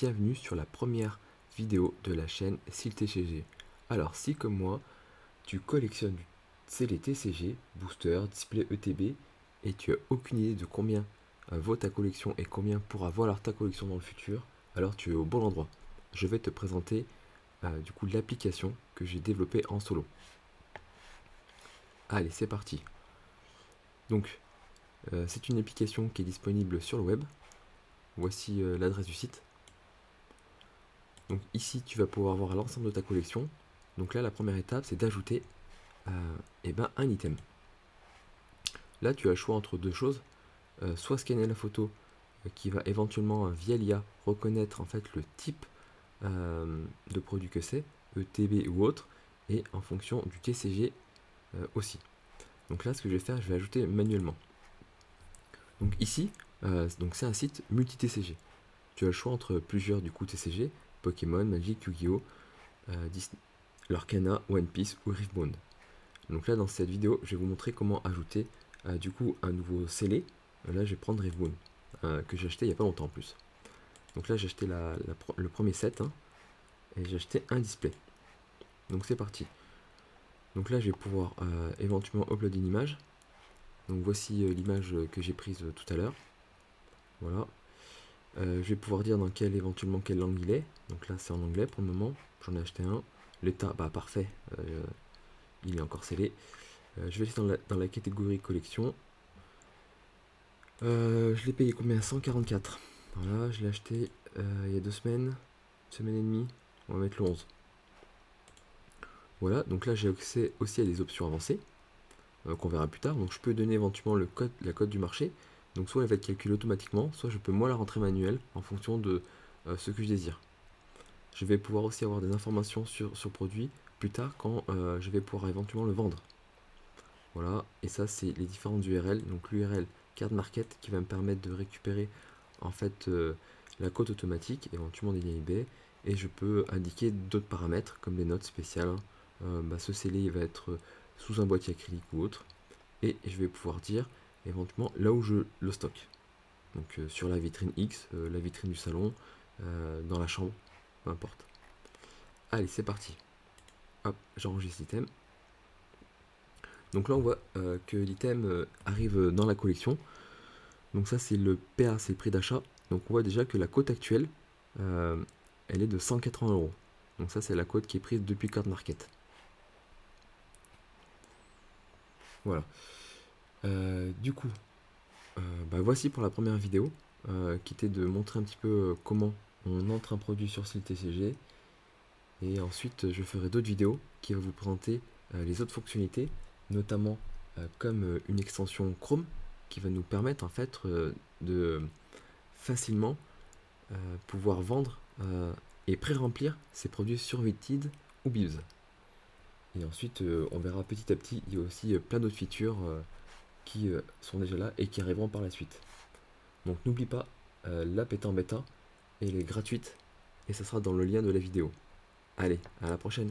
bienvenue sur la première vidéo de la chaîne SealTCG. Alors si comme moi, tu collectionnes les TCG, Booster, Display ETB, et tu as aucune idée de combien vaut ta collection et combien pourra valoir ta collection dans le futur, alors tu es au bon endroit. Je vais te présenter du coup l'application que j'ai développée en solo. Allez, c'est parti. Donc, c'est une application qui est disponible sur le web. Voici l'adresse du site. Donc ici, tu vas pouvoir voir l'ensemble de ta collection. Donc là, la première étape, c'est d'ajouter un item. Là, tu as le choix entre deux choses. Soit scanner la photo qui va éventuellement, via l'IA, reconnaître en fait le type de produit que c'est, ETB ou autre, et en fonction du TCG aussi. Donc là, ce que je vais faire, je vais ajouter manuellement. Donc ici, c'est un site multi-TCG. Tu as le choix entre plusieurs du coup TCG, Pokémon, Magic, Yu-Gi-Oh, Lorcana, One Piece ou Riftbound. Donc là dans cette vidéo je vais vous montrer comment ajouter du coup un nouveau scellé. Là je vais prendre Riftbound que j'ai acheté il n'y a pas longtemps en plus. Donc là j'ai acheté le premier set et j'ai acheté un display. Donc c'est parti. Donc là je vais pouvoir éventuellement uploader une image. Donc voici l'image que j'ai prise tout à l'heure. Voilà. Je vais pouvoir dire dans éventuellement quelle langue il est. Donc là c'est en anglais pour le moment. J'en ai acheté un. L'état, parfait. Il est encore scellé. Je vais aller dans la catégorie collection. Je l'ai payé combien? 144. Voilà, je l'ai acheté il y a 2 semaines, une semaine et demie. On va mettre le 11. Voilà, donc là j'ai accès aussi à des options avancées qu'on verra plus tard. Donc je peux donner éventuellement la cote du marché. Donc soit elle va être calculée automatiquement, soit je peux moi la rentrer manuelle en fonction de ce que je désire. Je vais pouvoir aussi avoir des informations sur ce produit plus tard quand je vais pouvoir éventuellement le vendre. Voilà, et ça c'est les différentes URL. Donc l'URL card market qui va me permettre de récupérer en fait la cote automatique, éventuellement des liens eBay, et je peux indiquer d'autres paramètres comme des notes spéciales. Ce scellé il va être sous un boîtier acrylique ou autre, et je vais pouvoir dire éventuellement là où je le stocke. Donc sur la vitrine X, la vitrine du salon, dans la chambre, peu importe. Allez, c'est parti. Hop, j'enregistre l'item. Donc là on voit que l'item arrive dans la collection. Donc ça c'est le PA, c'est le prix d'achat. Donc on voit déjà que la cote actuelle, elle est de 180 euros. Donc ça c'est la cote qui est prise depuis Card Market. Voilà. Du coup, voici pour la première vidéo, qui était de montrer un petit peu comment on entre un produit sur site TCG. Et ensuite je ferai d'autres vidéos qui vont vous présenter les autres fonctionnalités, notamment comme une extension Chrome qui va nous permettre en fait de facilement pouvoir vendre et pré-remplir ces produits sur Vitid ou Bibs. Et ensuite on verra petit à petit, il y a aussi plein d'autres features qui sont déjà là et qui arriveront par la suite. Donc n'oublie pas, l'app est en bêta et elle est gratuite et ça sera dans le lien de la vidéo. Allez, à la prochaine!